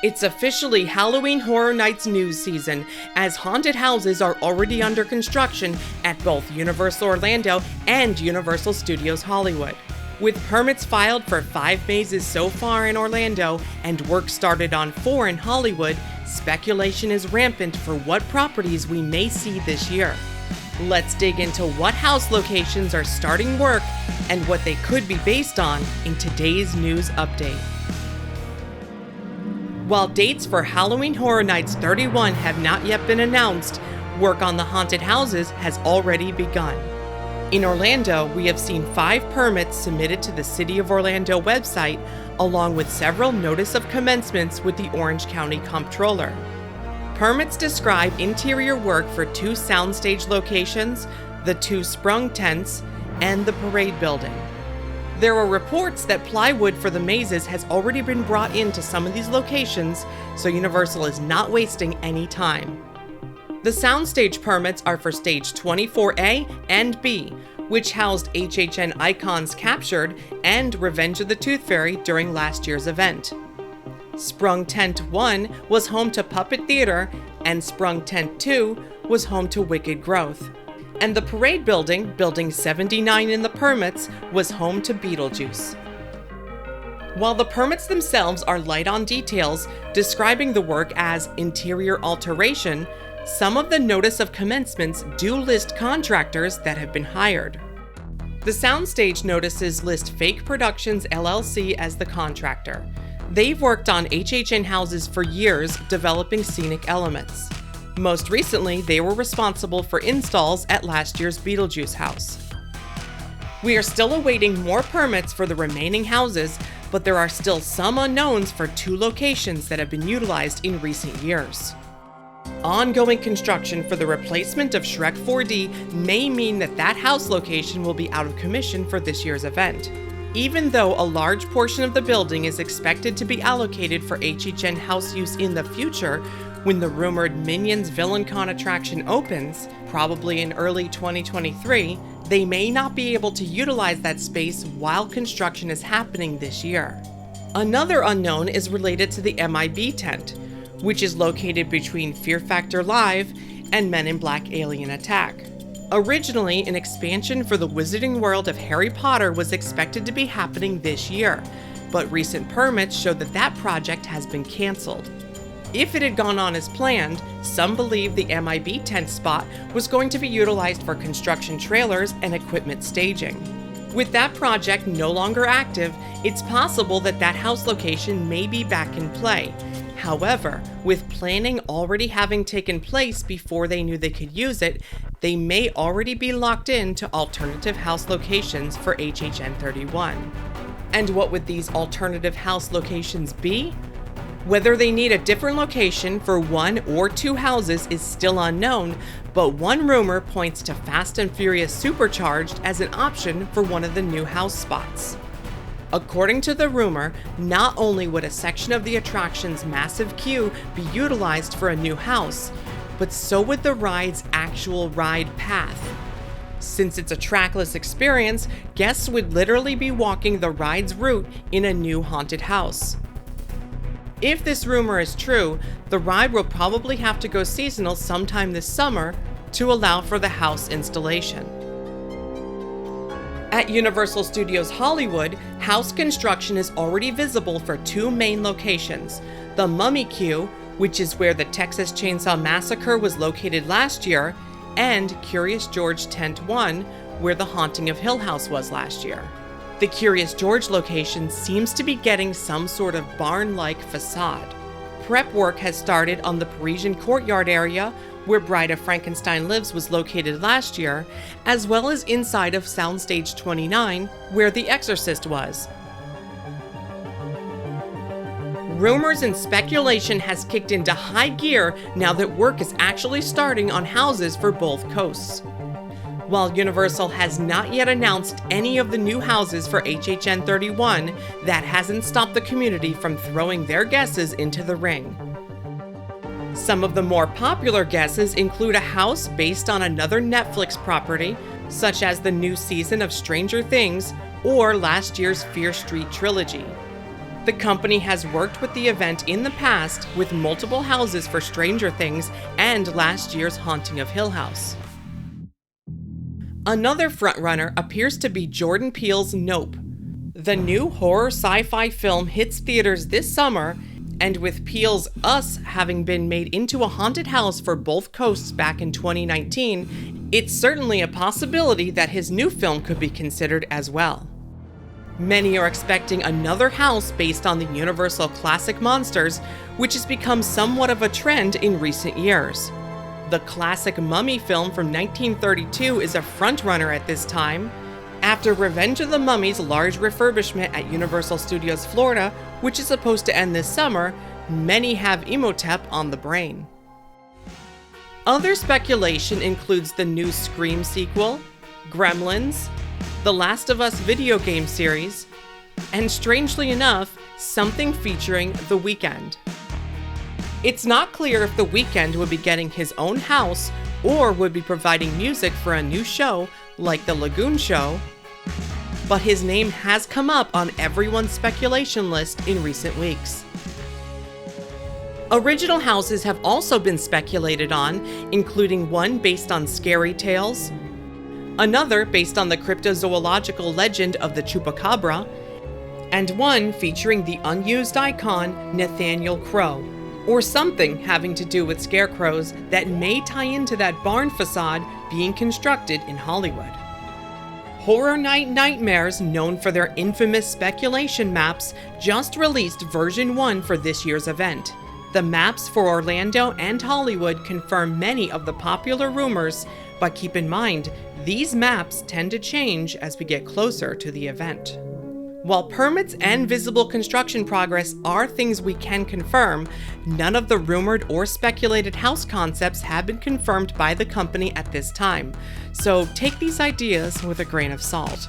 It's officially Halloween Horror Nights news season, as haunted houses are already under construction at both Universal Orlando and Universal Studios Hollywood. With permits filed for 5 mazes so far in Orlando and work started on 4 in Hollywood, speculation is rampant for what properties we may see this year. Let's dig into what house locations are starting work and what they could be based on in today's news update. While dates for Halloween Horror Nights 31 have not yet been announced, work on the haunted houses has already begun. In Orlando, we have seen 5 permits submitted to the City of Orlando website, along with several notice of commencements with the Orange County Comptroller. Permits describe interior work for 2 soundstage locations, the 2 sprung tents, and the parade building. There are reports that plywood for the mazes has already been brought into some of these locations, so Universal is not wasting any time. The soundstage permits are for Stage 24A and B, which housed HHN icons Captured and Revenge of the Tooth Fairy during last year's event. Sprung Tent 1 was home to Puppet Theater, and Sprung Tent 2 was home to Wicked Growth. And the parade building, Building 79 in the permits, was home to Beetlejuice. While the permits themselves are light on details, describing the work as interior alteration, some of the notice of commencements do list contractors that have been hired. The soundstage notices list Fake Productions LLC as the contractor. They've worked on HHN houses for years, developing scenic elements. Most recently, they were responsible for installs at last year's Beetlejuice house. We are still awaiting more permits for the remaining houses, but there are still some unknowns for 2 locations that have been utilized in recent years. Ongoing construction for the replacement of Shrek 4D may mean that house location will be out of commission for this year's event. Even though a large portion of the building is expected to be allocated for HHN house use in the future, when the rumored Minions VillainCon attraction opens, probably in early 2023, they may not be able to utilize that space while construction is happening this year. Another unknown is related to the MIB tent, which is located between Fear Factor Live and Men in Black Alien Attack. Originally, an expansion for the Wizarding World of Harry Potter was expected to be happening this year, but recent permits show that project has been canceled. If it had gone on as planned, some believe the MIB tent spot was going to be utilized for construction trailers and equipment staging. With that project no longer active, it's possible that house location may be back in play. However, with planning already having taken place before they knew they could use it, they may already be locked in to alternative house locations for HHN 31. And what would these alternative house locations be? Whether they need a different location for 1 or 2 houses is still unknown, but one rumor points to Fast and Furious Supercharged as an option for one of the new house spots. According to the rumor, not only would a section of the attraction's massive queue be utilized for a new house, but so would the ride's actual ride path. Since it's a trackless experience, guests would literally be walking the ride's route in a new haunted house. If this rumor is true, the ride will probably have to go seasonal sometime this summer to allow for the house installation. At Universal Studios Hollywood, house construction is already visible for 2 main locations: the Mummy Queue, which is where the Texas Chainsaw Massacre was located last year, and Curious George Tent 1, where the Haunting of Hill House was last year. The Curious George location seems to be getting some sort of barn-like facade. Prep work has started on the Parisian Courtyard area, where Bride of Frankenstein Lives was located last year, as well as inside of Soundstage 29, where The Exorcist was. Rumors and speculation has kicked into high gear now that work is actually starting on houses for both coasts. While Universal has not yet announced any of the new houses for HHN 31, that hasn't stopped the community from throwing their guesses into the ring. Some of the more popular guesses include a house based on another Netflix property, such as the new season of Stranger Things or last year's Fear Street trilogy. The company has worked with the event in the past with multiple houses for Stranger Things and last year's Haunting of Hill House. Another frontrunner appears to be Jordan Peele's Nope. The new horror sci-fi film hits theaters this summer, and with Peele's Us having been made into a haunted house for both coasts back in 2019, it's certainly a possibility that his new film could be considered as well. Many are expecting another house based on the Universal classic monsters, which has become somewhat of a trend in recent years. The classic Mummy film from 1932 is a frontrunner at this time. After Revenge of the Mummy's large refurbishment at Universal Studios Florida, which is supposed to end this summer, many have Imhotep on the brain. Other speculation includes the new Scream sequel, Gremlins, The Last of Us video game series, and strangely enough, something featuring The Weeknd. It's not clear if The Weeknd would be getting his own house or would be providing music for a new show like The Lagoon Show, but his name has come up on everyone's speculation list in recent weeks. Original houses have also been speculated on, including one based on scary tales, another based on the cryptozoological legend of the Chupacabra, and one featuring the unused icon Nathaniel Crow, or something having to do with scarecrows that may tie into that barn facade being constructed in Hollywood. Horror Night Nightmares, known for their infamous speculation maps, just released version 1 for this year's event. The maps for Orlando and Hollywood confirm many of the popular rumors, but keep in mind, these maps tend to change as we get closer to the event. While permits and visible construction progress are things we can confirm, none of the rumored or speculated house concepts have been confirmed by the company at this time, so take these ideas with a grain of salt.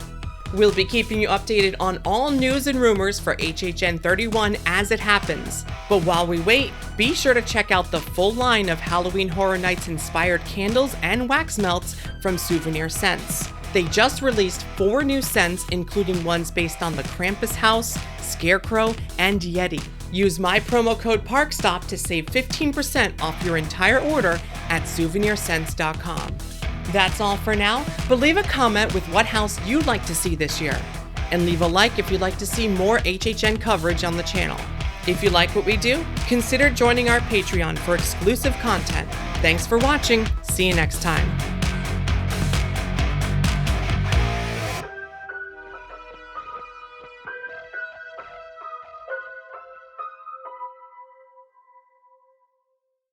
We'll be keeping you updated on all news and rumors for HHN 31 as it happens. But while we wait, be sure to check out the full line of Halloween Horror Nights inspired candles and wax melts from Souvenir Scents. They just released 4 new scents, including ones based on the Krampus House, Scarecrow, and Yeti. Use my promo code PARKSTOP to save 15% off your entire order at souvenirscents.com. That's all for now, but leave a comment with what house you'd like to see this year. And leave a like if you'd like to see more HHN coverage on the channel. If you like what we do, consider joining our Patreon for exclusive content. Thanks for watching. See you next time.